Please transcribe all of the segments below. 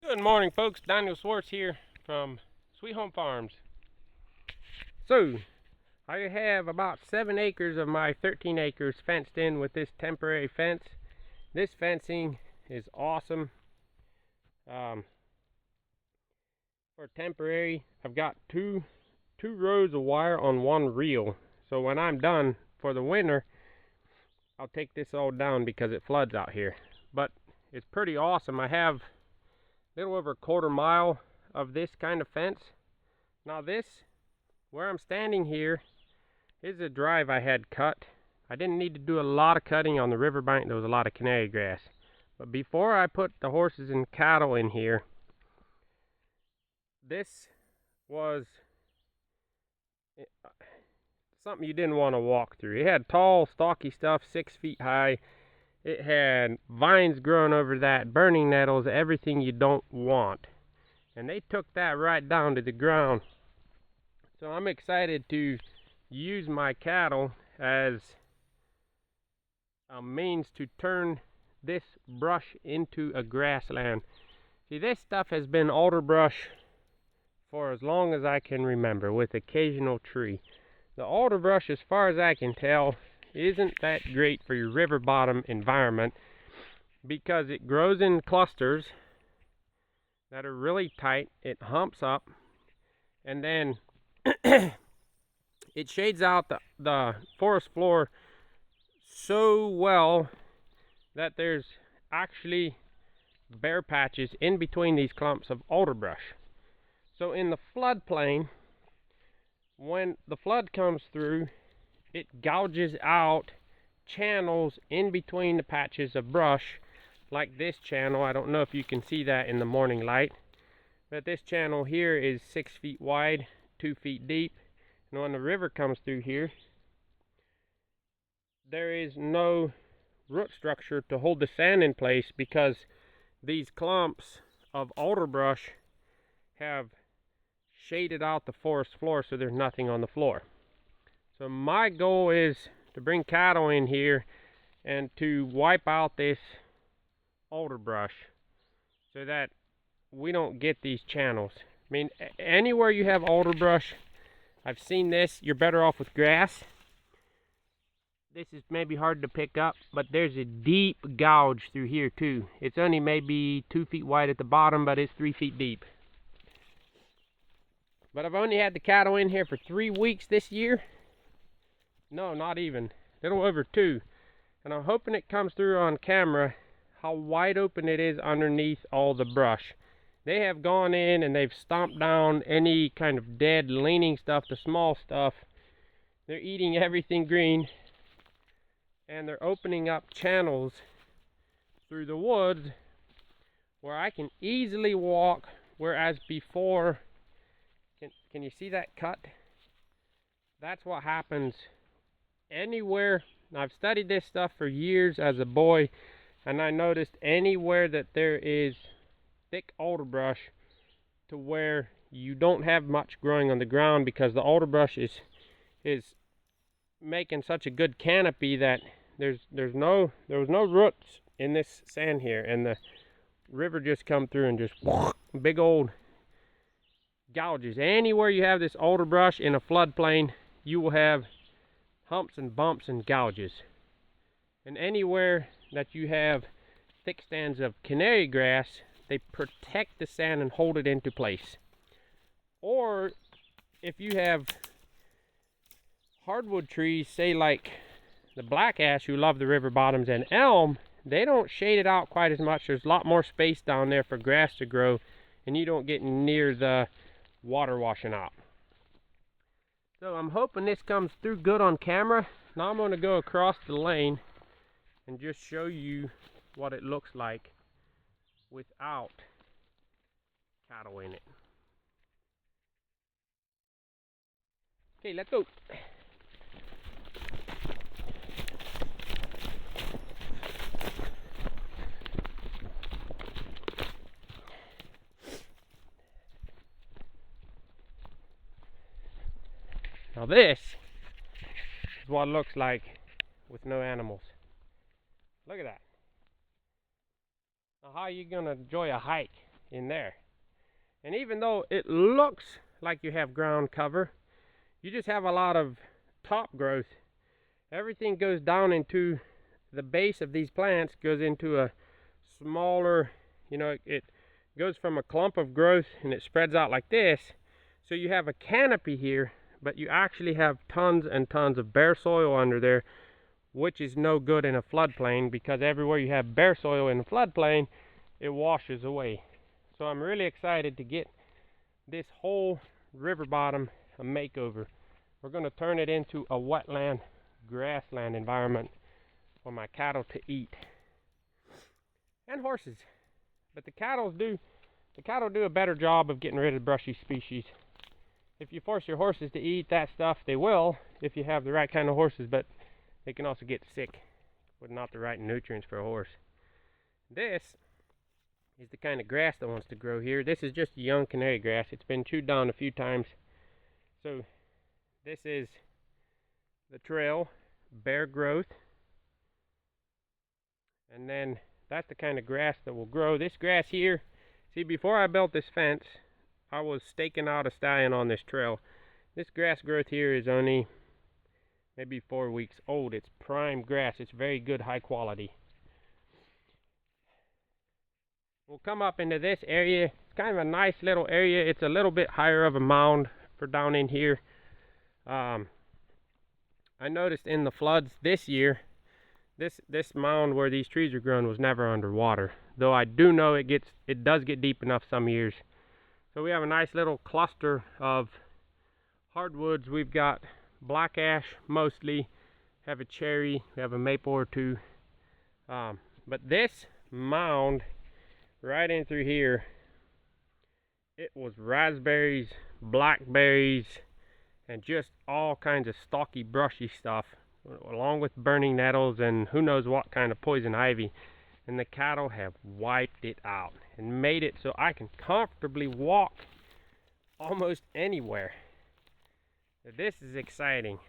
Good morning, folks. Daniel Swartz here from Sweet Home Farms. So, I have about 7 acres of my 13 acres fenced in with this temporary fence. This fencing is awesome. For temporary, I've got two rows of wire on one reel. So when I'm done for the winter, I'll take this all down because it floods out here. But it's pretty awesome. I have a little over a quarter mile of this kind of fence. Now this, where I'm standing here, is a drive I had cut. I didn't need to do a lot of cutting on the riverbank. There was a lot of canary grass. But before I put the horses and cattle in here, this was something you didn't want to walk through. It had tall, stocky stuff, 6 feet high. It had vines growing over that, burning nettles, everything you don't want. And they took that right down to the ground. So I'm excited to use my cattle as a means to turn this brush into a grassland. See, this stuff has been alder brush for as long as I can remember, with occasional tree. The alder brush, as far as I can tell, isn't that great for your river bottom environment because it grows in clusters that are really tight. It humps up, and then it shades out the forest floor so well that there's actually bare patches in between these clumps of alder brush. So in the floodplain, when the flood comes through, it gouges out channels in between the patches of brush, like this channel. I don't know if you can see that in the morning light, but this channel here is 6 feet wide, 2 feet deep. And when the river comes through here, there is no root structure to hold the sand in place because these clumps of alder brush have shaded out the forest floor, so there's nothing on the floor. So my goal is to bring cattle in here and to wipe out this alder brush so that we don't get these channels. I mean, anywhere you have alder brush, I've seen this, you're better off with grass. This is maybe hard to pick up, but there's a deep gouge through here too. It's only maybe 2 feet wide at the bottom, but it's 3 feet deep. But I've only had the cattle in here for 3 weeks this year. No, not even. A little over 2. And I'm hoping it comes through on camera how wide open it is underneath all the brush. They have gone in and they've stomped down any kind of dead leaning stuff, the small stuff. They're eating everything green. And they're opening up channels through the woods where I can easily walk, whereas before, can you see that cut? That's what happens anywhere. I've studied this stuff for years as a boy, and I noticed anywhere that there is thick alder brush to where you don't have much growing on the ground because the alder brush is making such a good canopy that there was no roots in this sand here, and the river just come through and just big old gouges. Anywhere you have this alder brush in a floodplain, you will have humps and bumps and gouges. And anywhere that you have thick stands of canary grass, they protect the sand and hold it into place. Or if you have hardwood trees, say like the black ash, who love the river bottoms, and elm, they don't shade it out quite as much. There's a lot more space down there for grass to grow, and you don't get near the water washing out. So I'm hoping this comes through good on camera. Now I'm going to go across the lane and just show you what it looks like without cattle in it. Okay, let's go. Now this is what it looks like with no animals. Look at that. Now how are you going to enjoy a hike in there. And even though it looks like you have ground cover, you just have a lot of top growth. Everything goes down into the base of these plants, goes into a smaller, it goes from a clump of growth and it spreads out like this. So you have a canopy here, but you actually have tons and tons of bare soil under there, which is no good in a floodplain, because everywhere you have bare soil in a floodplain, it washes away. So I'm really excited to get this whole river bottom a makeover. We're going to turn it into a wetland, grassland environment for my cattle to eat. And horses. But the cattle do a better job of getting rid of brushy species. If you force your horses to eat that stuff, they will, if you have the right kind of horses, but they can also get sick with not the right nutrients for a horse. This is the kind of grass that wants to grow here. This is just young canary grass. It's been chewed down a few times. So this is the trail, bare growth. And then that's the kind of grass that will grow. This grass here, see, before I built this fence, I was staking out a stallion on this trail. This grass growth here is only maybe 4 weeks old. It's prime grass. It's very good, high quality. We'll come up into this area. It's kind of a nice little area. It's a little bit higher of a mound for down in here. I noticed in the floods this year, this mound where these trees are grown was never underwater. Though I do know it does get deep enough some years. So we have a nice little cluster of hardwoods. We've got black ash mostly, have a cherry, we have a maple or two. But this mound right in through here, it was raspberries, blackberries, and just all kinds of stalky, brushy stuff, along with burning nettles and who knows what kind of poison ivy. And the cattle have wiped it out and made it so I can comfortably walk almost anywhere. So this is exciting.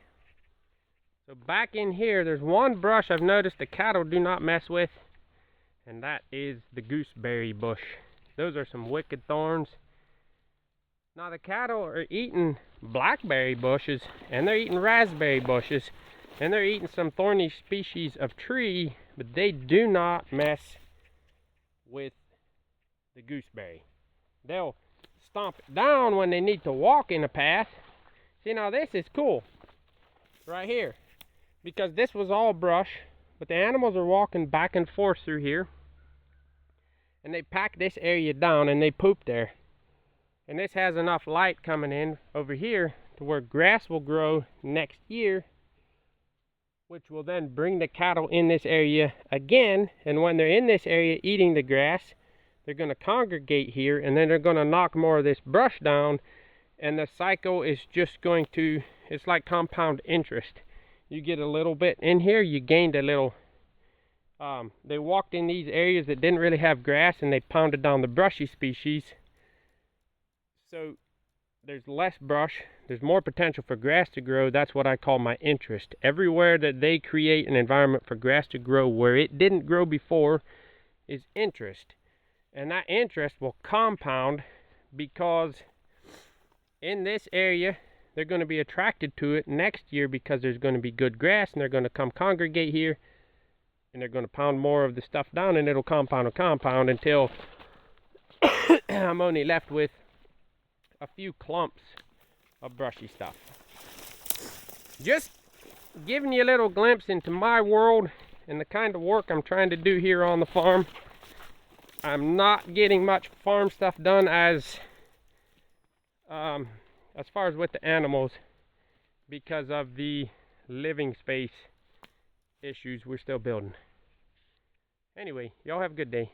So back in here, there's one brush I've noticed the cattle do not mess with, and that is the gooseberry bush. Those are some wicked thorns. Now the cattle are eating blackberry bushes, and they're eating raspberry bushes, and they're eating some thorny species of tree, but they do not mess with the gooseberry. They'll stomp it down when they need to walk in a path. See, now this is cool right here, because this was all brush, but the animals are walking back and forth through here, and they pack this area down and they poop there. And this has enough light coming in over here to where grass will grow next year, which will then bring the cattle in this area again. And when they're in this area eating the grass, they're going to congregate here, and then they're going to knock more of this brush down, and the cycle is just going to, it's like compound interest. You get a little bit in here, you gained a little. They walked in these areas that didn't really have grass, and they pounded down the brushy species. So there's less brush, there's more potential for grass to grow. That's what I call my interest. Everywhere that they create an environment for grass to grow where it didn't grow before is interest. And that interest will compound, because in this area they're going to be attracted to it next year because there's going to be good grass, and they're going to come congregate here, and they're going to pound more of the stuff down, and it'll compound and compound until I'm only left with a few clumps of brushy stuff. Just giving you a little glimpse into my world and the kind of work I'm trying to do here on the farm. I'm not getting much farm stuff done as far as with the animals, because of the living space issues we're still building. Anyway, y'all have a good day.